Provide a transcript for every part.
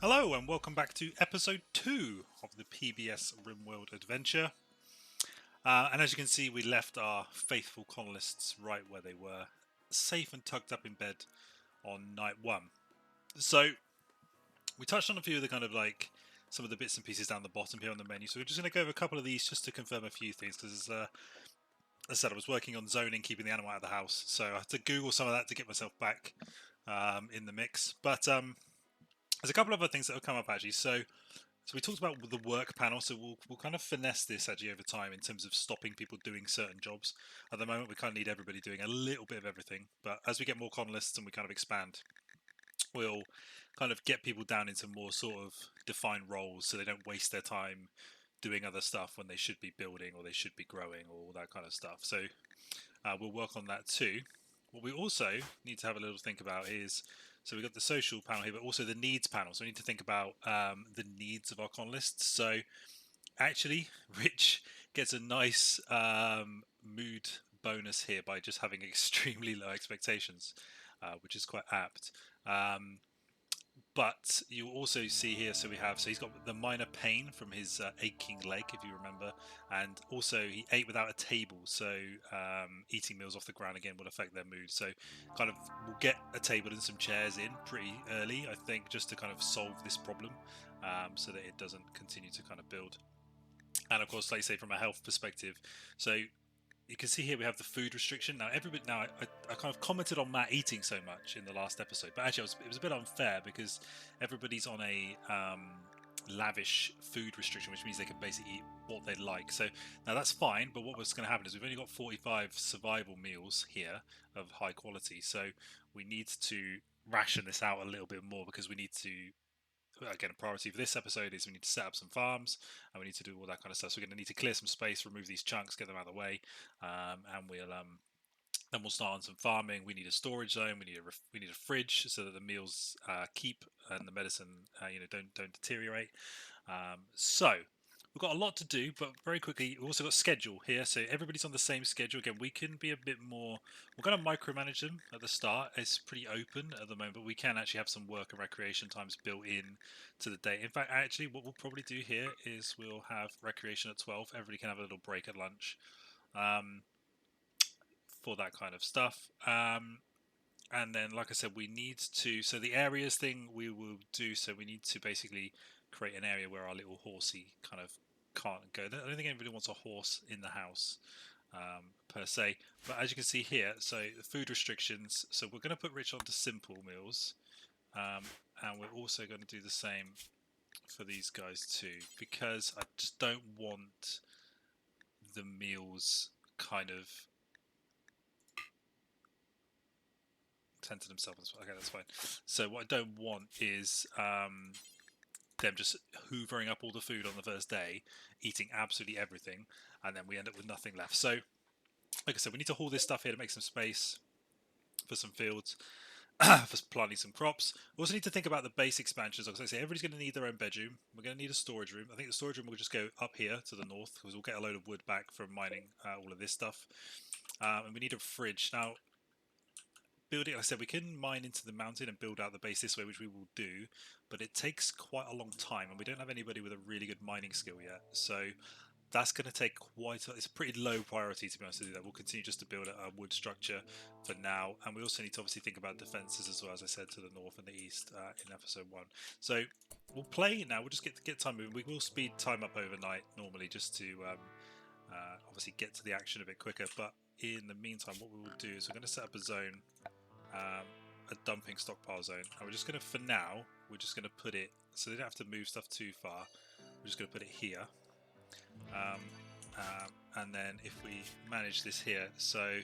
Hello and welcome back to episode 2 of the PBS Rimworld Adventure. And as you can see, we left our faithful colonists right where they were, safe and tucked up in bed on night 1. So we touched on a few of the some of the bits and pieces down the bottom here on the menu. So we're just going to go over a couple of these just to confirm a few things, because as I said, I was working on zoning, keeping the animal out of the house. So I had to Google some of that to get myself back in the mix. But there's a couple of other things that have come up actually. So we talked about the work panel, so we'll kind of finesse this actually over time in terms of stopping people doing certain jobs. At the moment, we kind of need everybody doing a little bit of everything, but as we get more colonists and we kind of expand, we'll kind of get people down into more sort of defined roles so they don't waste their time doing other stuff when they should be building or they should be growing or all that kind of stuff. So we'll work on that too. What we also need to have a little think about is, so we've got the social panel here, but also the needs panel. So we need to think about the needs of our colonists. So actually, Rich gets a nice mood bonus here by just having extremely low expectations, which is quite apt. But you also see here, so he's got the minor pain from his aching leg, if you remember, and also he ate without a table, so eating meals off the ground again will affect their mood. So kind of we'll get a table and some chairs in pretty early, I think, just to kind of solve this problem, so that it doesn't continue to kind of build. And of course, like I say, from a health perspective, so you can see here we have the food restriction. Now, I kind of commented on Matt eating so much in the last episode, but actually it was a bit unfair because everybody's on a lavish food restriction, which means they can basically eat what they like. So now that's fine, but what was going to happen is we've only got 45 survival meals here of high quality, so we need to ration this out a little bit more because we need to. Again, a priority for this episode is we need to set up some farms and we need to do all that kind of stuff. So we're going to need to clear some space, remove these chunks, get them out of the way, and then we'll start on some farming. We need a storage zone. We need a fridge so that the meals keep and the medicine don't deteriorate. So we've got a lot to do, but very quickly we've also got schedule here. So everybody's on the same schedule. Again, we can be a bit more. We're going to micromanage them at the start. It's pretty open at the moment, but we can actually have some work and recreation times built in to the day. In fact, actually, what we'll probably do here is we'll have recreation at 12. Everybody can have a little break at lunch. For that kind of stuff. And then, like I said, we need to. So the areas thing we will do. So we need to basically create an area where our little horsey kind of can't go. I don't think anybody wants a horse in the house per se. But as you can see here, so the food restrictions. So we're going to put Rich onto simple meals, and we're also going to do the same for these guys too, because I just don't want the meals kind of tend to themselves. Okay, that's fine. So what I don't want is them just hoovering up all the food on the first day, eating absolutely everything, and then we end up with nothing left. So, like I said, we need to haul this stuff here to make some space for some fields, for planting some crops. We also need to think about the base expansions. Like I say, everybody's going to need their own bedroom. We're going to need a storage room. I think the storage room will just go up here to the north because we'll get a load of wood back from mining all of this stuff. And we need a fridge. Now, building, like I said, we can mine into the mountain and build out the base this way, which we will do, but it takes quite a long time, and we don't have anybody with a really good mining skill yet. So that's going to take it's a pretty low priority, to be honest, to do that. We'll continue just to build a wood structure for now, and we also need to obviously think about defenses as well, as I said, to the north and the east in episode 1. So we'll play now. We'll just get time moving. We will speed time up overnight normally, just to obviously get to the action a bit quicker. But in the meantime, what we will do is we're going to set up a zone, a dumping stockpile zone, and we're just going to, for now, we're just going to put it so they don't have to move stuff too far. We're just going to put it here, and then if we manage this here, so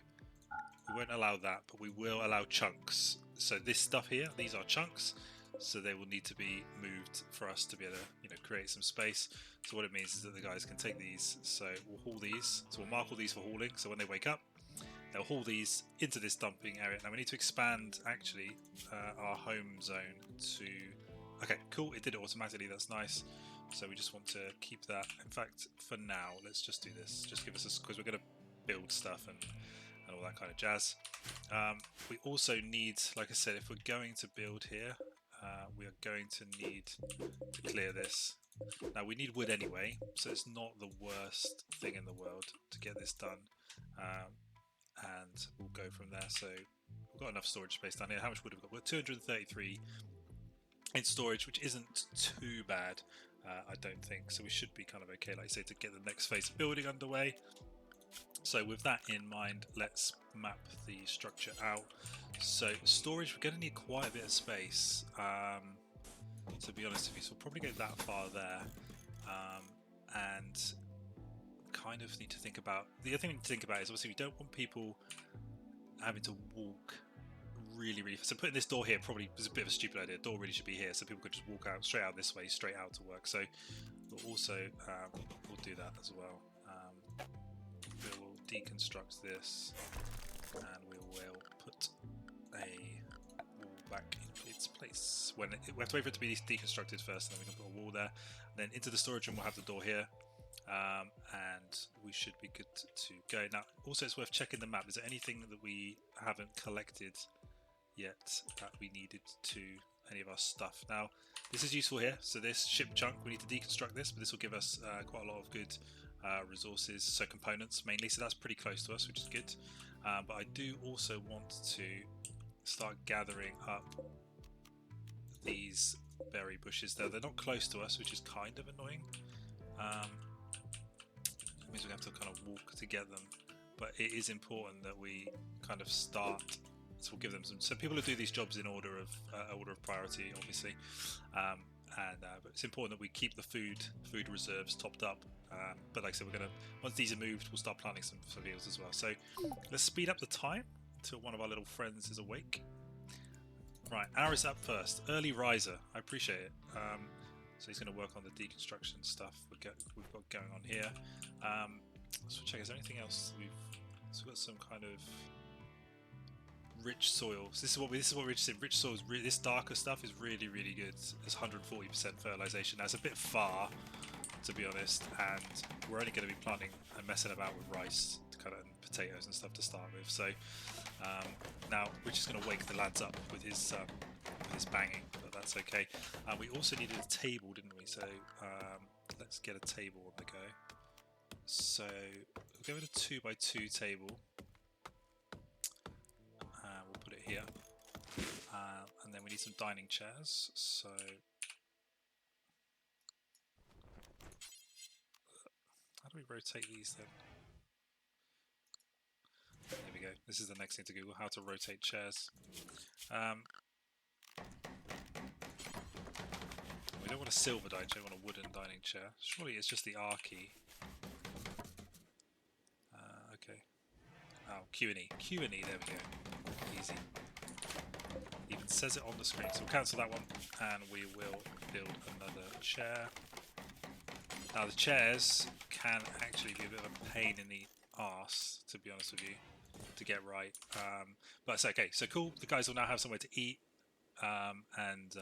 we won't allow that, but we will allow chunks. So this stuff here, these are chunks, so they will need to be moved for us to be able to create some space. So what it means is that the guys can take these, so we'll haul these, so we'll mark all these for hauling, so when they wake up they'll haul these into this dumping area. Now we need to expand actually our home zone to, okay, cool, it did it automatically, that's nice. So we just want to keep that. In fact, for now, let's just do this. Just give us a, because we're going to build stuff and all that kind of jazz. We also need, like I said, if we're going to build here, we are going to need to clear this. Now we need wood anyway, so it's not the worst thing in the world to get this done, and we'll go from there. So we've got enough storage space down here. How much wood have we got? We've got 233 in storage, which isn't too bad, I don't think. So we should be kind of okay, like I say, to get the next phase of building underway. So with that in mind, let's map the structure out. So storage, we're going to need quite a bit of space, to be honest with you, so we'll probably go that far there, and kind of need to think about, the other thing we need to think about is obviously we don't want people having to walk really so putting this door here probably is a bit of a stupid idea. The door really should be here so people could just walk out straight out this way, straight out to work. So we'll also we'll do that as well. We will deconstruct this and we will put a wall back in its place. We have to wait for it to be deconstructed first, and then we can put a wall there. And then into the storage room we'll have the door here, and we should be good to go. Now also it's worth checking the map. Is there anything that we haven't collected yet that we needed to any of our stuff? Now this is useful here, so this ship chunk, we need to deconstruct this, but this will give us quite a lot of good resources, so components mainly, so that's pretty close to us, which is good. But I do also want to start gathering up these berry bushes there. They're not close to us, which is kind of annoying. It means we have to kind of walk to get them, but it is important that we kind of start. So we'll give them some. So people will do these jobs in order of priority, obviously, but it's important that we keep the food reserves topped up. But like I said, we're gonna, once these are moved, we'll start planting some fields as well. So let's speed up the time until one of our little friends is awake. Right, Aris up first. Early riser. I appreciate it. So he's going to work on the deconstruction stuff we've got going on here. So check. Is there anything else we've got? Some kind of rich soil. So this is what we're interested in. Rich soil is this darker stuff is really good. It's 140% fertilization. Now it's a bit far, to be honest, and we're only going to be planting and messing about with rice, kind of, and potatoes and stuff to start with. So now we're just going to wake the lads up with his banging, but that's okay. We also needed a table, didn't we? So let's get a table on the go. So we'll go with a 2x2 table. We'll put it here, and then we need some dining chairs. So how do we rotate these then? There we go. This is the next thing to Google, how to rotate chairs. We don't want a silver dining chair, we want a wooden dining chair. Surely it's just the R key. Okay. Oh, Q&E. Q&E, there we go. Easy. Even says it on the screen. So we'll cancel that one, and we will build another chair. Now the chairs can actually be a bit of a pain in the arse, to be honest with you, to get right. But it's okay. So cool. The guys will now have somewhere to eat, and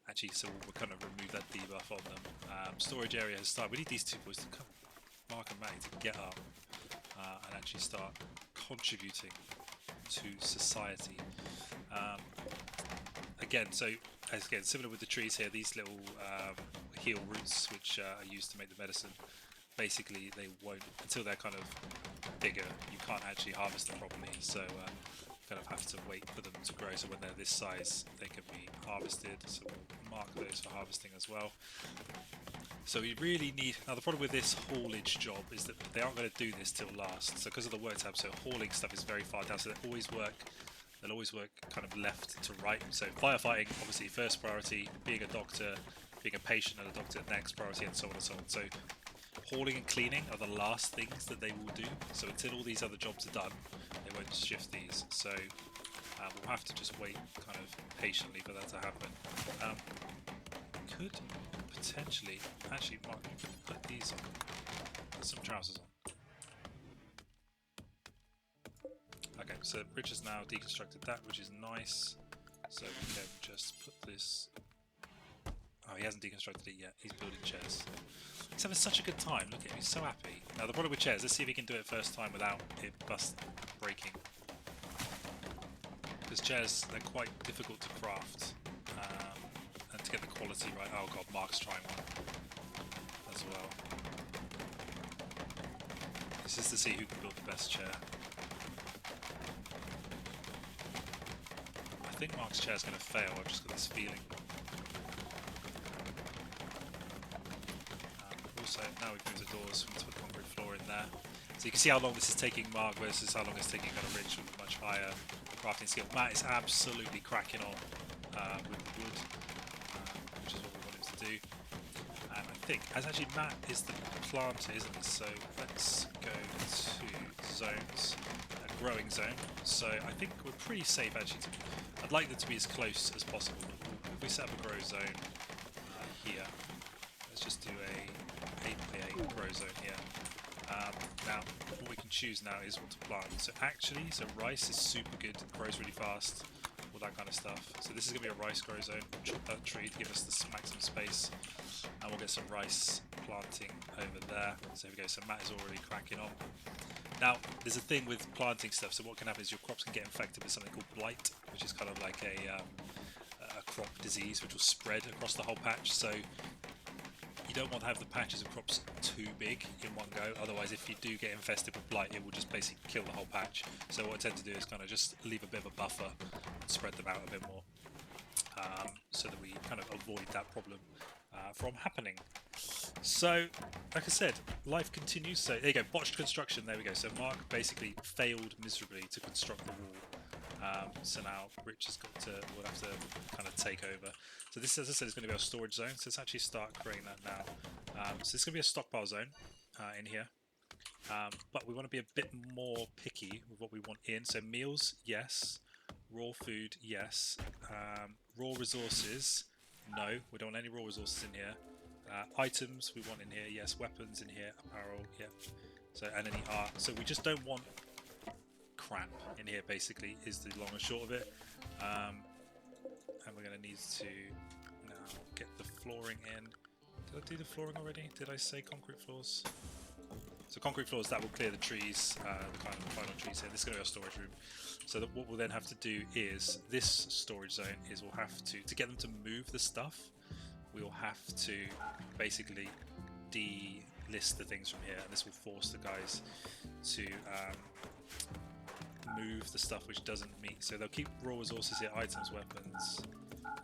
actually, so we'll kind of remove that debuff on them. Storage area has started. We need these two boys to come, Mark and Matty, to get up and actually start contributing to society. Again, so again, similar with the trees here, these little heel roots, which are used to make the medicine, basically they won't, until they're kind of bigger, you can't actually harvest them properly. So kind of have to wait for them to grow, so when they're this size they can be harvested. So we'll mark those for harvesting as well. So we really need, now the problem with this haulage job is that they aren't going to do this till last, so because of the work tab, so hauling stuff is very far down, so they'll always work kind of left to right. So firefighting, obviously first priority, being a doctor, being a patient and a doctor next priority, and so on and so on. So hauling and cleaning are the last things that they will do, so until all these other jobs are done they won't shift these. So we'll have to just wait kind of patiently for that to happen. Could potentially, actually Mark, put these on, put some trousers on. Okay, so Rich has now deconstructed that, which is nice. So we can just put this, oh, he hasn't deconstructed it yet, he's building chairs. He's having such a good time, look at him, he's so happy. Now the problem with chairs, let's see if he can do it first time without it breaking. Because chairs, they're quite difficult to craft. What's he right? Oh god, Mark's trying one as well. This is to see who can build the best chair. I think Mark's chair is going to fail. I've just got this feeling. Also, now we've moved the doors. We need to put the concrete floor in there. So you can see how long this is taking Mark versus how long it's taking kind of Rich with a much higher crafting skill. Matt is absolutely cracking on with the wood, which is what we want him to do. And I think, as actually Matt is the planter, isn't he? So let's go to zones, a growing zone. So I think we're pretty safe actually. I'd like them to be as close as possible. If we set up a grow zone here, let's just do a 8x8 grow zone here. Now, what we can choose now is what to plant. So actually, rice is super good, grows really fast, all that kind of stuff. So this is going to be a rice grow zone. We'll chop that tree to give us the maximum space, and we'll get some rice planting over there. So here we go. So Matt is already cracking on. Now, there's a thing with planting stuff. So what can happen is your crops can get infected with something called blight, which is kind of like a crop disease, which will spread across the whole patch. So you don't want to have the patches of crops too big in one go, otherwise if you do get infested with blight it will just basically kill the whole patch. So what I tend to do is kind of just leave a bit of a buffer and spread them out a bit more, so that we kind of avoid that problem from happening. So like I said, life continues. So there you go, botched construction, there we go. So Mark basically failed miserably to construct the wall. So now Rich has got to, will have to kind of take over. So this, as I said, is going to be our storage zone. So let's actually start creating that now. So this is going to be a stockpile zone in here. But we want to be a bit more picky with what we want in. So meals, yes. Raw food, yes. Raw resources, no. We don't want any raw resources in here. Items we want in here, yes. Weapons in here, apparel, yep. So, and any art. So we just don't want crap in here, basically, is the long and short of it. And we're going to need to now get the flooring in. Did I do the flooring already? Did I say concrete floors? So concrete floors, that will clear the trees, the kind of final trees here. This is going to be our storage room. So that what we'll then have to do is, this storage zone is we'll have to get them to move the stuff, we'll have to basically delist the things from here, and this will force the guys to move the stuff which doesn't meet. So they'll keep raw resources here, items, weapons,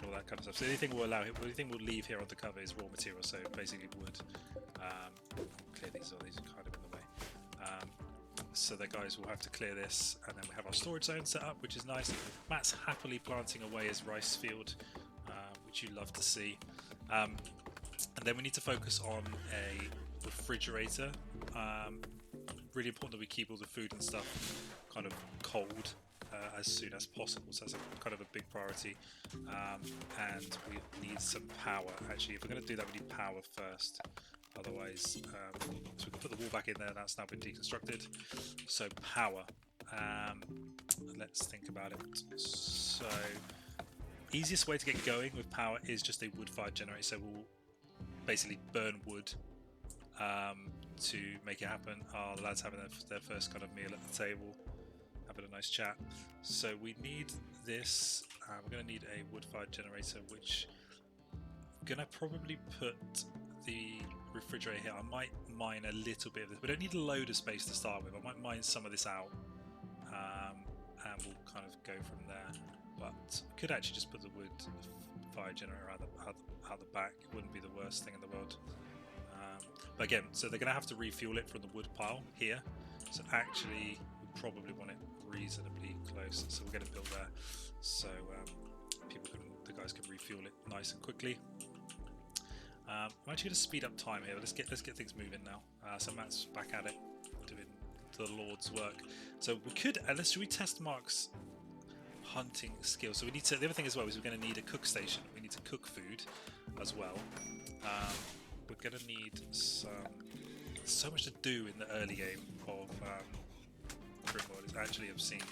all that kind of stuff. So anything we'll allow, anything we'll leave here on the cover is raw material. So basically wood. Clear these, or these are kind of in the way. So the guys will have to clear this, and then we have our storage zone set up, which is nice. Matt's happily planting away his rice field, which you love to see. And then we need to focus on a refrigerator. Really important that we keep all the food and stuff kind of cold as soon as possible, so that's a kind of a big priority. And we need some power. Actually, if we're going to do that, we need power first. Otherwise, so we can put the wall back in there. That's now been deconstructed. So power. Let's think about it. So easiest way to get going with power is just a wood-fired generator. So we'll basically burn wood to make it happen. The lads having their first kind of meal at the table, having a nice chat. So we need this. We're going to need a wood-fired generator, which I'm going to probably put the refrigerator here. I might mine a little bit of this. We don't need a load of space to start with. I might mine some of this out, and we'll kind of go from there. But I could actually just put the wood-fired generator out the back. It wouldn't be the worst thing in the world. But again, so they're going to have to refuel it from the wood pile here. So actually, we probably want it reasonably close. So we'll get it built there, so the guys can refuel it nice and quickly. I'm actually going to speed up time here. Let's get things moving now. So Matt's back at it, doing the Lord's work. So we could, should we test Mark's hunting skill? So we need to. The other thing as well is we're going to need a cook station. We need to cook food as well. We're going to need so much to do in the early game of Rimworld. It's actually obscene.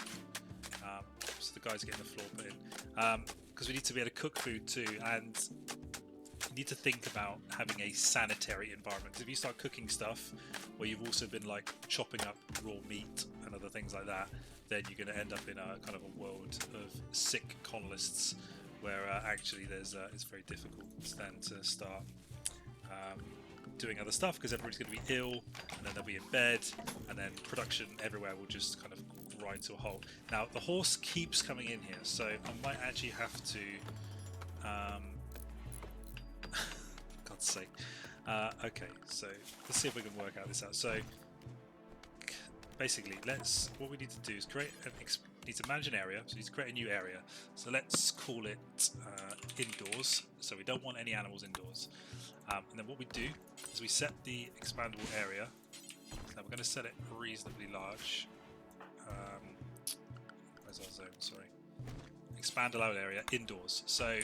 So the guys are getting the floor put in, because we need to be able to cook food too, and you need to think about having a sanitary environment. Because if you start cooking stuff where you've also been like chopping up raw meat and other things like that, then you're going to end up in a kind of a world of sick colonists where actually it's very difficult then to start doing other stuff because everybody's going to be ill, and then they'll be in bed, and then production everywhere will just kind of grind to a halt. Now the horse keeps coming in here, so I might actually have to God's sake. Okay, so let's see if we can work out this out. So basically, what we need to do is need to manage an area, so we need to create a new area. So let's call it indoors, so we don't want any animals indoors. And then what we do is we set the expandable area. Now we're going to set it reasonably large. Where's our zone? Sorry. Expand allowed area indoors. So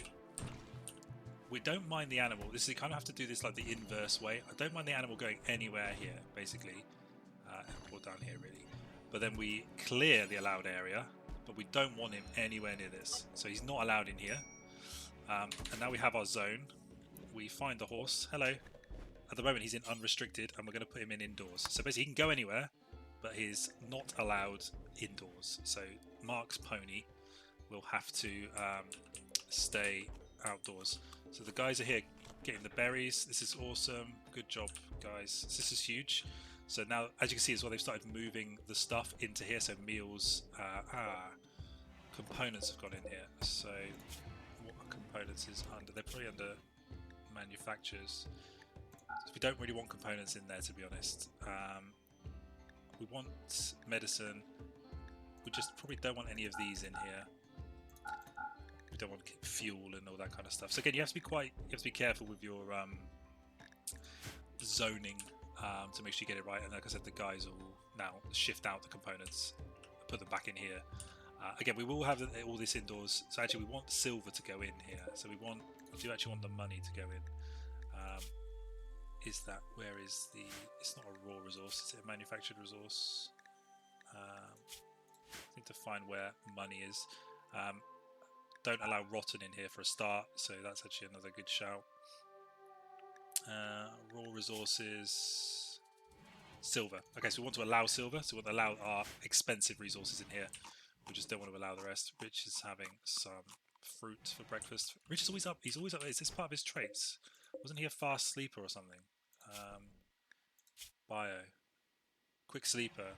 we don't mind the animal. You kind of have to do this like the inverse way. I don't mind the animal going anywhere here, basically, or down here really. But then we clear the allowed area, but we don't want him anywhere near this. So he's not allowed in here. And now we have our zone. We find the horse. Hello. At the moment he's in unrestricted, and we're going to put him in indoors. So basically he can go anywhere, but he's not allowed indoors. So Mark's pony will have to stay outdoors. So the guys are here getting the berries. This is awesome. Good job, guys. This is huge. So now, as you can see as well, they've started moving the stuff into here. So meals, components have gone in here. So what are components is under? They're probably under manufacturers. So we don't really want components in there, to be honest. We want medicine. We just probably don't want any of these in here. We don't want fuel and all that kind of stuff. So again, you have to be careful with your zoning to make sure you get it right. And like I said, the guys will now shift out the components, put them back in here. Again, we will have all this indoors. So actually, we want silver to go in here. So we do actually want the money to go in. Where is the? It's not a raw resource. Is it a manufactured resource? I need to find where money is. Don't allow rotten in here for a start, so that's actually another good shout. Raw resources, silver. Okay, so we want to allow silver, so we want to allow our expensive resources in here. We just don't want to allow the rest. Rich is having some fruit for breakfast. Rich is always up. He's always up. Is this part of his traits? Wasn't he a fast sleeper or something? Bio. Quick sleeper.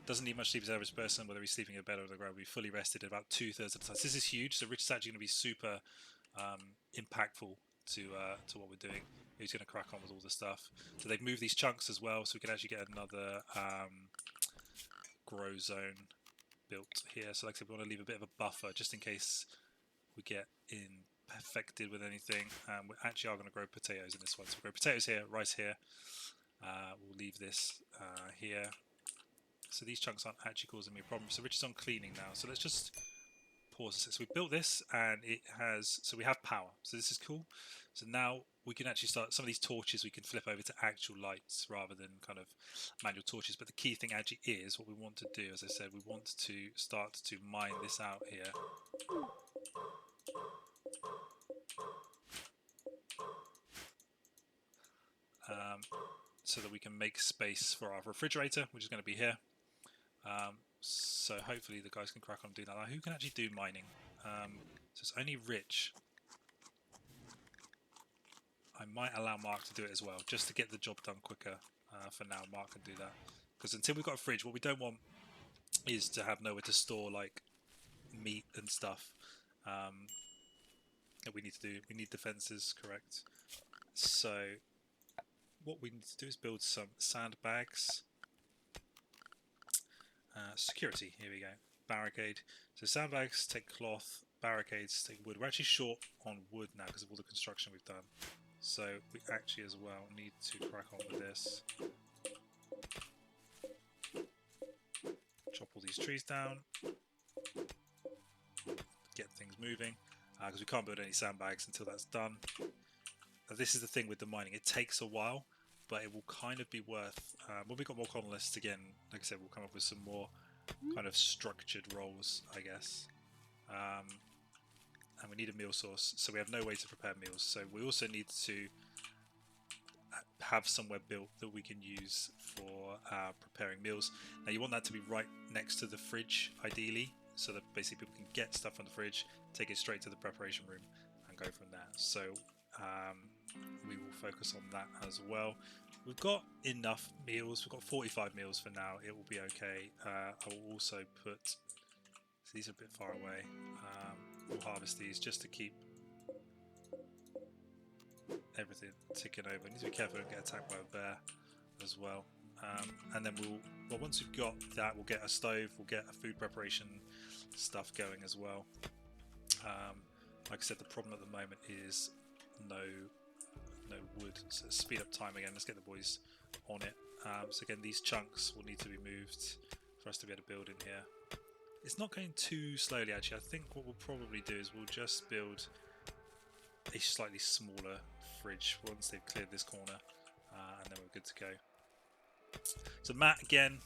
Doesn't need much sleep as an average person, whether he's sleeping in bed or on the ground. Will be fully rested at about 2/3 of the time. So this is huge. So Rich is actually going to be super impactful to what we're doing. He's going to crack on with all the stuff. So they've moved these chunks as well, so we can actually get another grow zone built here. So like I said, we want to leave a bit of a buffer just in case we get infected with anything. We actually are going to grow potatoes in this one. So we'll grow potatoes here, rice here. We'll leave this here. So these chunks aren't actually causing me a problem. So Rich is on cleaning now. So let's just pause this. So we built this, and it has. So we have power. So this is cool. So now we can actually start some of these torches. We can flip over to actual lights rather than kind of manual torches. But the key thing actually is what we want to do. As I said, we want to start to mine this out here. So that we can make space for our refrigerator, which is going to be here. So hopefully the guys can crack on doing that. Now, who can actually do mining? So it's only Rich. I might allow Mark to do it as well, just to get the job done quicker. For now, Mark can do that. Because until we've got a fridge, what we don't want is to have nowhere to store like meat and stuff. That we need to do. We need defences, correct? So what we need to do is build some sandbags. Security, here we go. Barricade. So sandbags take cloth, barricades take wood. We're actually short on wood now because of all the construction we've done. So we actually as well need to crack on with this. Chop all these trees down. Get things moving. Because we can't build any sandbags until that's done. Now, this is the thing with the mining. It takes a while, but it will kind of be worth... when we've got more colonists, again, like I said, we'll come up with some more kind of structured roles, I guess. And we need a meal source, so we have no way to prepare meals. So we also need to have somewhere built that we can use for preparing meals. Now you want that to be right next to the fridge, ideally. so that basically people can get stuff from the fridge, take it straight to the preparation room, and go from there. So we will focus on that as well. We've got enough meals. We've got 45 meals for now. It will be okay. I will also put. So these are a bit far away. We'll harvest these just to keep everything ticking over. I need to be careful and get attacked by a bear as well. And then well, once we've got that, we'll get a stove, we'll get a food preparation stuff going as well. Like I said, the problem at the moment is no wood, so speed up time again. Let's get the boys on it. So again, these chunks will need to be moved for us to be able to build in here. It's not going too slowly actually. I think what we'll probably do is we'll just build a slightly smaller fridge once they've cleared this corner, and then we're good to go. So Matt again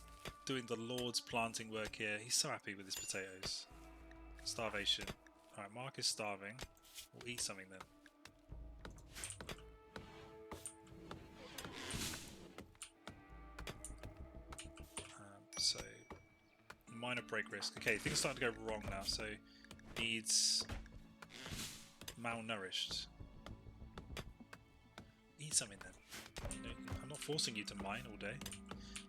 doing the Lord's planting work here. He's so happy with his potatoes. Starvation. Alright, Mark is starving. We'll eat something then. So minor break risk. Okay, things are starting to go wrong now. So needs malnourished. Eat something then. I'm not forcing you to mine all day.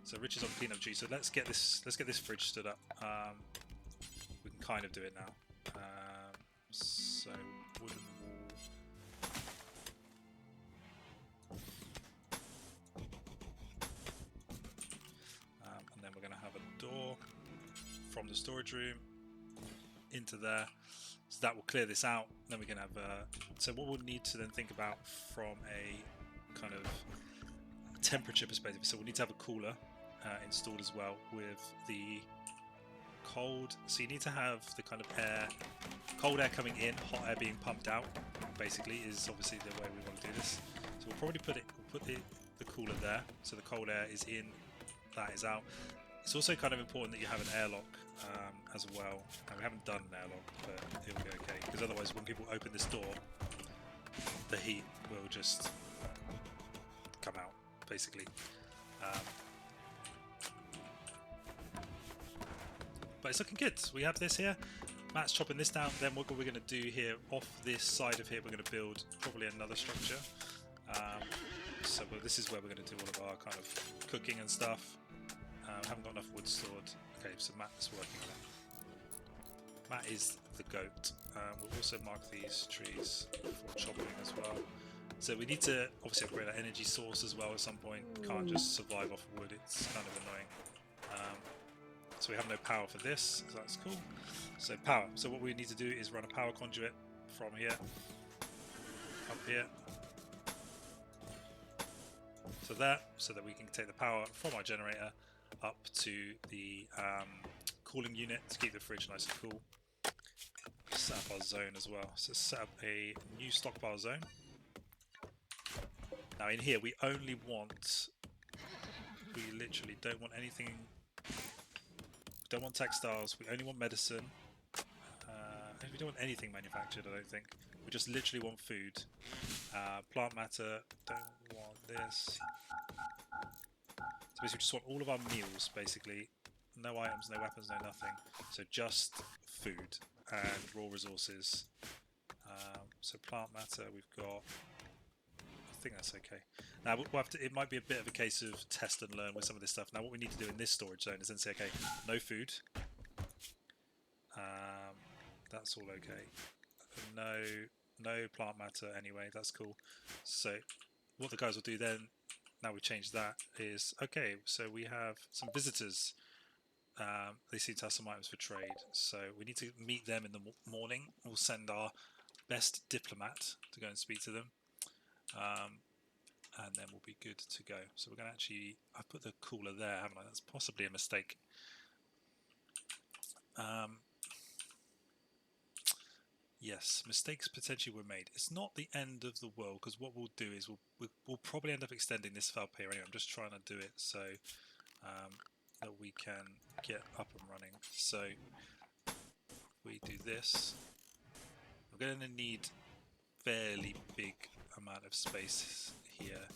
So Rich is on cleanup duty. So let's get this fridge stood up. We can kind of do it now. So wooden wall. And then we're going to have a door from the storage room into there. So that will clear this out. Then we can have. So what we'll need to then think about from a kind of temperature perspective. So we'll need to have a cooler installed as well with the cold. So you need to have the kind of air, cold air coming in, hot air being pumped out. Basically, is obviously the way we want to do this. So we'll probably put the cooler there. So the cold air is in, that is out. It's also kind of important that you have an airlock as well. And we haven't done an airlock, but it will be okay. Because otherwise, when people open this door, the heat will just come out, basically. But it's looking good. We have this here. Matt's chopping this down. Then what we're going to do here, off this side of here, we're going to build probably another structure. But this is where we're going to do all of our kind of cooking and stuff. Haven't got enough wood stored. Okay, so Matt's working on it. Matt is the goat. We'll also mark these trees for chopping as well. So we need to obviously upgrade our energy source as well at some point. Can't just survive off wood, it's kind of annoying. So we have no power for this, so that's cool. So power. So what we need to do is run a power conduit from here, up here, so that we can take the power from our generator up to the cooling unit to keep the fridge nice and cool. Set up our zone as well. So set up a new stockpile zone. Now in here we only want, we literally don't want anything, don't want textiles, we only want medicine. We don't want anything manufactured, I don't think. We just literally want food. Plant matter, don't want this. So basically we just want all of our meals, basically. No items, no weapons, no nothing. So just food and raw resources. So plant matter, we've got, I think that's okay. Now we'll have to, it might be a bit of a case of test and learn with some of this stuff. Now what we need to do in this storage zone is then say, okay, no food. That's all okay. No plant matter anyway, that's cool. So what the guys will do then, now we've changed that, is, okay, so we have some visitors. They seem to have some items for trade. So we need to meet them in the morning. We'll send our best diplomat to go and speak to them. And then we'll be good to go. So we're going to actually, I've put the cooler there, haven't I? That's possibly a mistake. Yes, mistakes potentially were made. It's not the end of the world, because what we'll do is we'll probably end up extending this felt here anyway. I'm just trying to do it so that we can get up and running. So we do this. We're going to need fairly big amount of space here.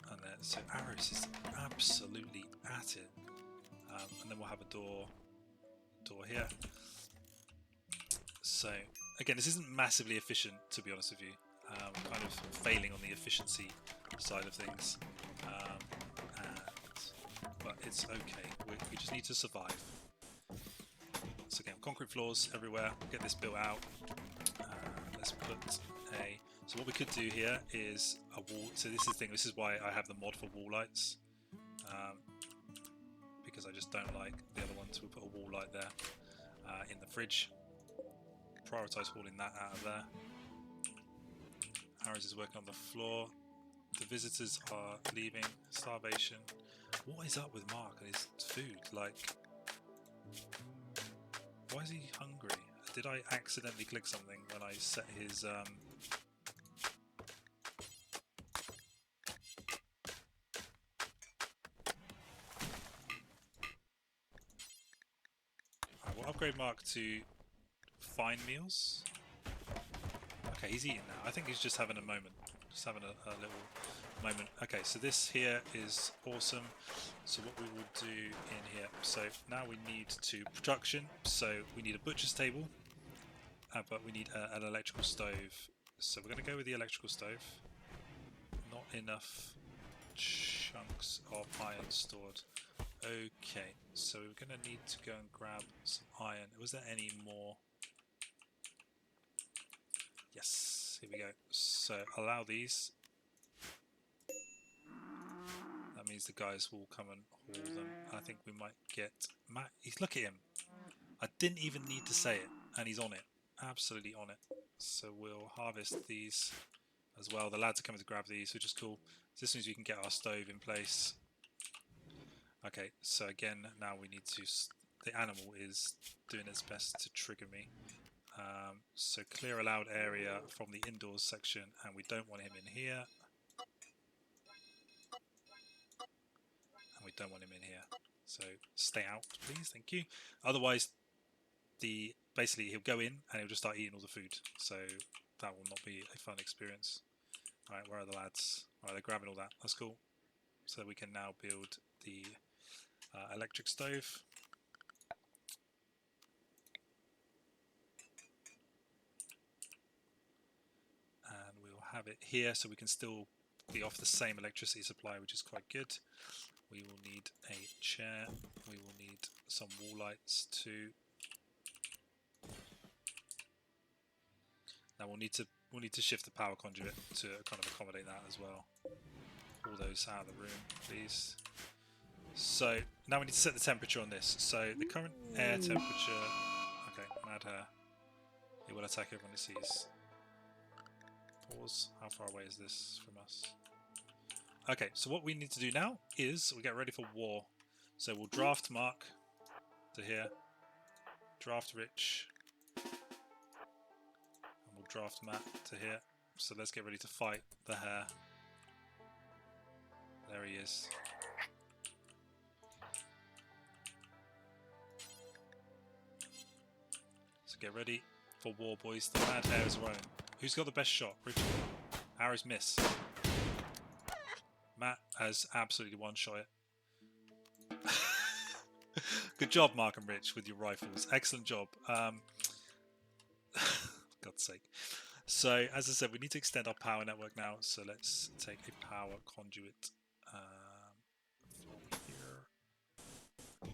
And then, so Aris is absolutely at it. And then we'll have a door door here. So again, this isn't massively efficient, to be honest with you. Kind of failing on the efficiency side of things, but it's okay. We just need to survive. So again, concrete floors everywhere. Get this built out. Let's put a. So what we could do here is a wall. So this is the thing. This is why I have the mod for wall lights, because I just don't like the other ones. We'll put a wall light there in the fridge. Prioritize hauling that out of there. Harris is working on the floor. The visitors are leaving. Starvation. What is up with Mark and his food? Like, why is he hungry? Did I accidentally click something when I set his Right, we'll upgrade Mark to fine meals. Okay, he's eating now. I think he's just having a moment. Just having a little moment. Okay, so this here is awesome. So what we will do in here. So now we need to production. So we need a butcher's table, but we need an electrical stove. So we're going to go with the electrical stove. Not enough chunks of iron stored. Okay, so we're going to need to go and grab some iron. Was there any more? Yes, here we go. So allow these. That means the guys will come and haul them. I think we might get Matt. Look at him. I didn't even need to say it, and he's on it. Absolutely on it. So we'll harvest these as well. The lads are coming to grab these, which is cool. So this means we can get our stove in place. Okay, so again, now we need to. The animal is doing its best to trigger me. So clear allowed area from the indoors section, and we don't want him in here. And we don't want him in here. So stay out, please. Thank you. Otherwise, basically he'll go in and he'll just start eating all the food. So that will not be a fun experience. All right, where are the lads? All right, they're grabbing all that. That's cool. So we can now build the electric stove. And we'll have it here so we can still be off the same electricity supply, which is quite good. We will need a chair. We will need some wall lights too. Now we'll need to shift the power conduit to kind of accommodate that as well. All those out of the room, please. So now we need to set the temperature on this. So the current air temperature. Okay, mad hair. It will attack everyone it sees. Pause. How far away is this from us? Okay, so what we need to do now is we get ready for war. So we'll draft Mark to here. Draft Rich. We'll draft Matt to here. So let's get ready to fight the hare. There he is. So get ready for war, boys. The mad hare is roam. Who's got the best shot? Richard. Arrows miss. Matt has absolutely one-shot it. Good job, Mark and Rich, with your rifles. Excellent job. God's sake. So, as I said, we need to extend our power network now. So let's take a power conduit from here. We'll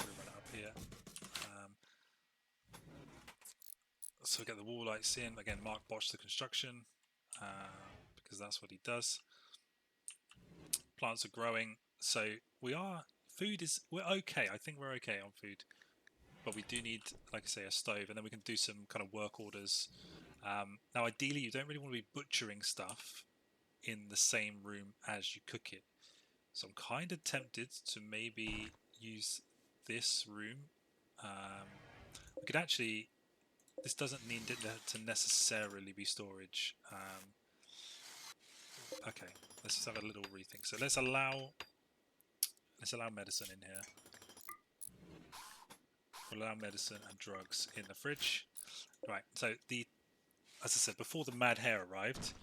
run it up here. So we get the wall lights in. Again, Mark botched the construction because that's what he does. Plants are growing. So we're okay. I think we're okay on food. But we do need, like I say, a stove, and then we can do some kind of work orders. Now, ideally, you don't really want to be butchering stuff in the same room as you cook it. So I'm kind of tempted to maybe use this room. We could actually, this doesn't need it to necessarily be storage. Okay, let's just have a little rethink. So let's allow medicine in here. We'll allow medicine and drugs in the fridge. Right, so as I said, before the mad hare arrived,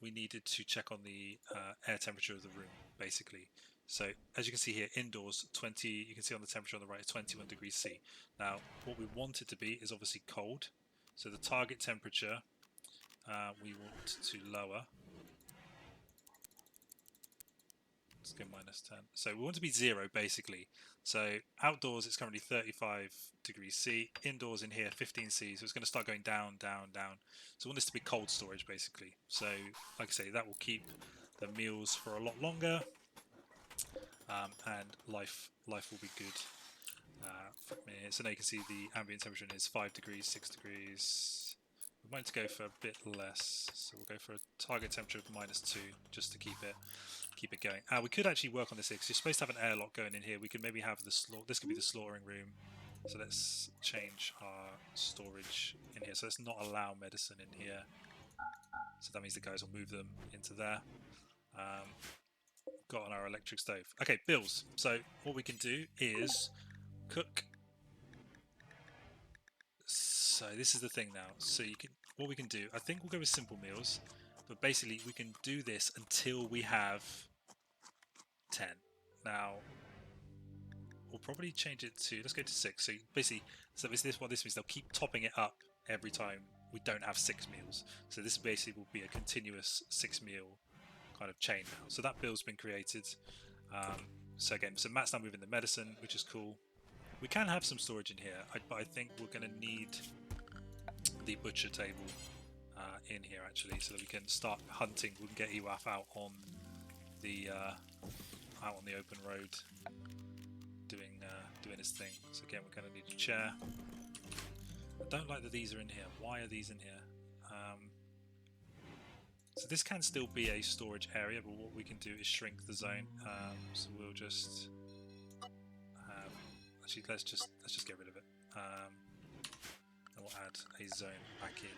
we needed to check on the air temperature of the room, basically. So as you can see here, indoors 20, you can see on the temperature on the right is 21 degrees C. Now what we want it to be is obviously cold. So the target temperature we want to lower. Let's go -10. So we want to be 0 basically. So outdoors it's currently 35 degrees C. Indoors in here 15 C. So it's going to start going down, down, down. So we want this to be cold storage basically. So like I say, that will keep the meals for a lot longer. And life will be good. So now you can see the ambient temperature is 5 degrees, 6 degrees. We might go for a bit less, so we'll go for a target temperature of -2 just to keep it going. We could actually work on this here because you're supposed to have an airlock going in here. We could maybe have the this could be the slaughtering room. So let's change our storage in here. So let's not allow medicine in here. So that means the guys will move them into there. Got on our electric stove. Okay, bills. So what we can do is cook. So this is the thing now. So what we can do, I think we'll go with simple meals, but basically we can do this until we have 10. Now we'll probably change it to, let's go to 6. So basically, what this means, they'll keep topping it up every time we don't have 6 meals. So this basically will be a continuous 6 meal kind of chain now. So that bill's been created. So again, so Matt's now moving the medicine, which is cool. We can have some storage in here, but I think we're going to need the butcher table in here actually, so that we can start hunting. We can get Ewaf out on the open road, doing his thing. So again, we're going to need a chair. I don't like that these are in here. Why are these in here? So this can still be a storage area, but what we can do is shrink the zone. So we'll just have, actually let's just get rid of it. And we'll add a zone back in,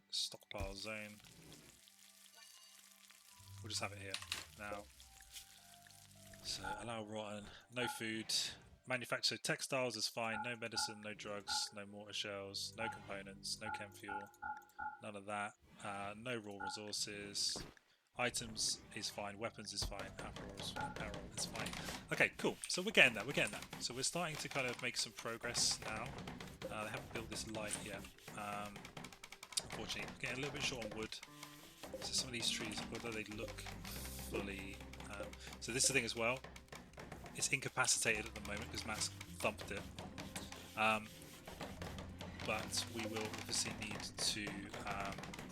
stockpile zone. We'll just have it here now. So allow rotten, no food, manufacture textiles is fine, no medicine, no drugs, no mortar shells, no components, no chem fuel, none of that. No raw resources. Items is fine. Weapons is fine. Apparel is fine. Okay, cool. So we're getting that. So we're starting to kind of make some progress now. They haven't built this light yet. Unfortunately, we're getting a little bit short on wood. So some of these trees, although they look fully... so this is the thing as well. It's incapacitated at the moment because Matt's thumped it. But we will obviously need to...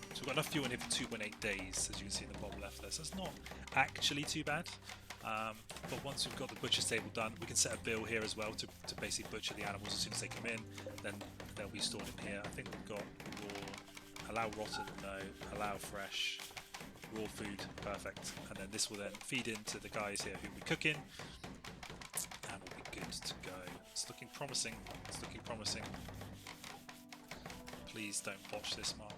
so we've got enough fuel in here for 2.8 days, as you can see in the bottom left there. So it's not actually too bad. But once we've got the butcher's table done, we can set a bill here as well to basically butcher the animals as soon as they come in. Then they'll be stored in here. I think we've got raw, allow rotten, no, allow fresh, raw food, perfect. And then this will then feed into the guys here who will be cooking. And we'll be good to go. It's looking promising. It's looking promising. Please don't botch this, Mark.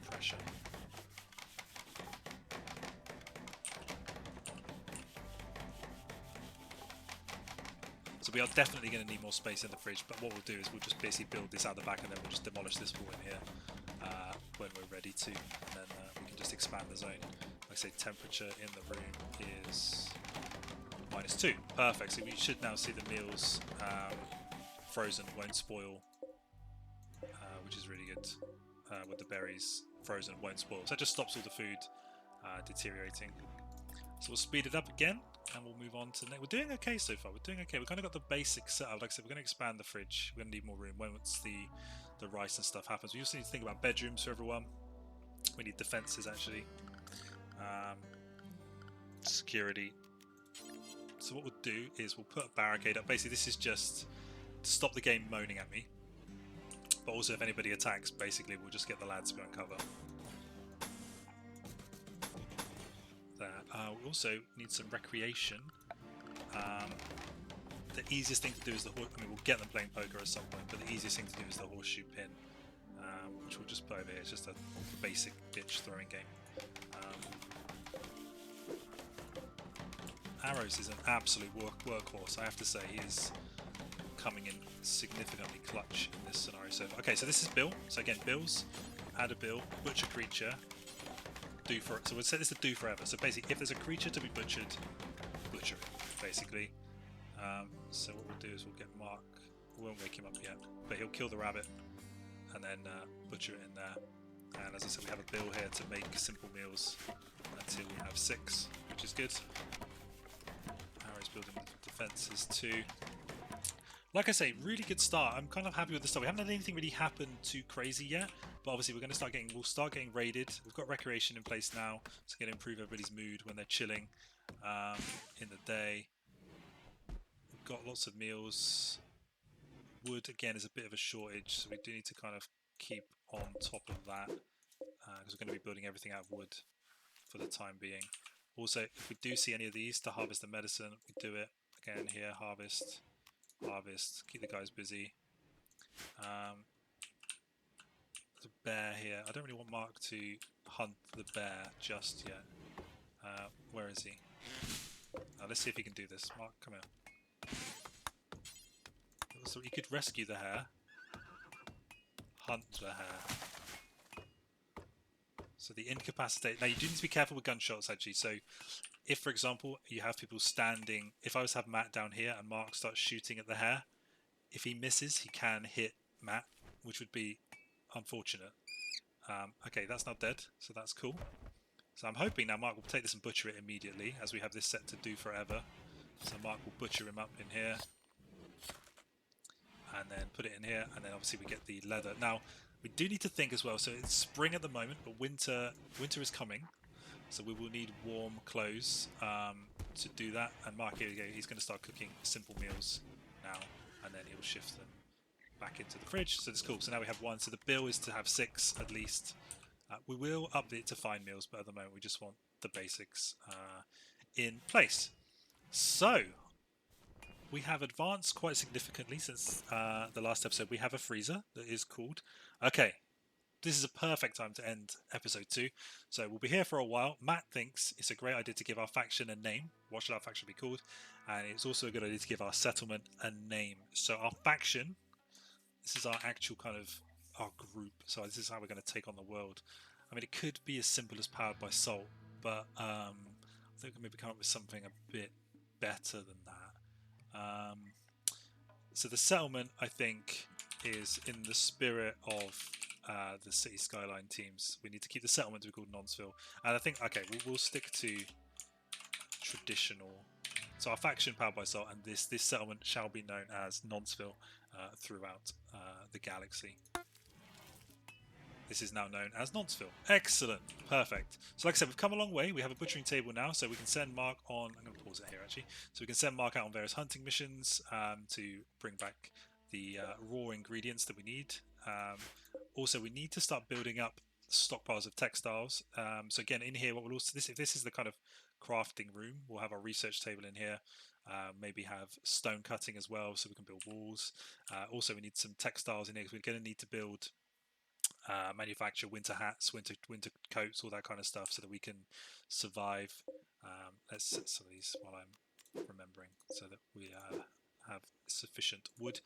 Pressure. So we are definitely going to need more space in the fridge, but what we'll do is we'll just basically build this out the back and then we'll just demolish this wall in here when we're ready to, and then we can just expand the zone. Like I say, temperature in the room is -2. Perfect. So we should now see the meals frozen, won't spoil, which is really good. With the berries frozen, won't spoil. So it just stops all the food deteriorating. So we'll speed it up again and we'll move on to next. We're doing okay so far. We're doing okay. We've kind of got the basics set up. Like I said, we're going to expand the fridge. We're going to need more room once the rice and stuff happens. We also need to think about bedrooms for everyone. We need defenses actually. Security. So what we'll do is we'll put a barricade up. Basically, this is just to stop the game moaning at me. But also, if anybody attacks, basically, we'll just get the lads to go and cover. There. We also need some recreation. The easiest thing to do is we'll get them playing poker at some point, but the easiest thing to do is the horseshoe pin, which we'll just put over here. It's just a basic ditch throwing game. Arrows is an absolute workhorse, I have to say. He is coming in significantly clutch in this scenario so far. Okay, so this is Bill. So again, bills, add a bill, butcher creature, do for it. So we'll set this to do forever. So basically, if there's a creature to be butchered, butcher it, basically. So what we'll do is we'll get Mark. We won't wake him up yet, but he'll kill the rabbit and then butcher it in there. And as I said, we have a bill here to make simple meals until we have 6, which is good. Harry's building defences too. Like I say, really good start. I'm kind of happy with the start. We haven't had anything really happen too crazy yet, but obviously we're going to we'll start getting raided. We've got recreation in place now, so going to improve everybody's mood when they're chilling in the day. We've got lots of meals. Wood again is a bit of a shortage, so we do need to kind of keep on top of that because we're going to be building everything out of wood for the time being. Also, if we do see any of these to harvest the medicine, we do it again here. Harvest. Keep the guys busy. There's a bear here. I don't really want Mark to hunt the bear just yet. Where is he? Let's see if he can do this. Mark, come here. So you could rescue the hare. Hunt the hare. So the incapacitate. Now you do need to be careful with gunshots actually. So if, for example, you have people standing, if I was to have Matt down here and Mark starts shooting at the hare, if he misses, he can hit Matt, which would be unfortunate. Okay, that's not dead, so that's cool. So I'm hoping now Mark will take this and butcher it immediately, as we have this set to do forever. So Mark will butcher him up in here, and then put it in here, and then obviously we get the leather. Now, we do need to think as well, so it's spring at the moment, but winter is coming. So we will need warm clothes to do that. And Mark, here we go, he's going to start cooking simple meals now, and then he'll shift them back into the fridge. So that's cool. So now we have 1. So the bill is to have 6 at least. We will up it to fine meals, but at the moment we just want the basics in place. So we have advanced quite significantly since the last episode. We have a freezer that is called. Okay. This is a perfect time to end episode 2. So we'll be here for a while. Matt thinks it's a great idea to give our faction a name. What should our faction be called? And it's also a good idea to give our settlement a name. So our faction, this is our actual kind of our group. So this is how we're going to take on the world. I mean, it could be as simple as powered by salt, but I think we can maybe come up with something a bit better than that. So the settlement, I think, is in the spirit of the city skyline teams. We need to keep the settlement to be called Nonsville, and I think we'll stick to traditional. So our faction powered by salt, and this settlement shall be known as Nonsville throughout the galaxy. This is now known as Nonsville. Excellent, perfect. So like I said, we've come a long way. We have a butchering table now, so we can send Mark on. I'm going to pause it here actually. So we can send Mark out on various hunting missions to bring back the raw ingredients that we need. Also, we need to start building up stockpiles of textiles. So again, in here, what we'll also if this is the kind of crafting room, we'll have our research table in here. Maybe have stone cutting as well, so we can build walls. Also, we need some textiles in here because we're going to need to build, manufacture winter hats, winter coats, all that kind of stuff, so that we can survive. Let's set some of these while I'm remembering, so that we have sufficient wood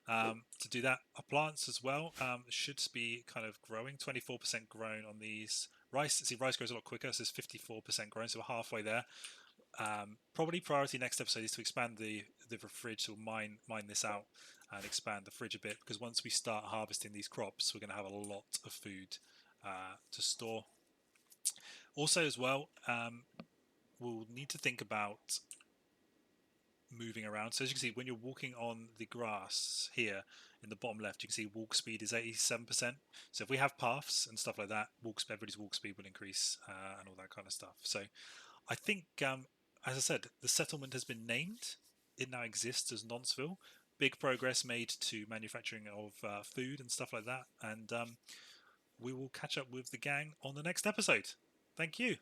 to do that. Our plants as well should be kind of growing. 24% grown on these. Rice, see, rice grows a lot quicker, so it's 54% grown, so we're halfway there. Probably priority next episode is to expand the fridge, so we'll mine this out and expand the fridge a bit, because once we start harvesting these crops, we're going to have a lot of food to store. Also as well, we'll need to think about moving around. So as you can see, when you're walking on the grass here in the bottom left, you can see walk speed is 87%. So if we have paths and stuff like that, everybody's walk speed will increase and all that kind of stuff. So I think, as I said, the settlement has been named. It now exists as Nonsville. Big progress made to manufacturing of food and stuff like that. And we will catch up with the gang on the next episode. Thank you.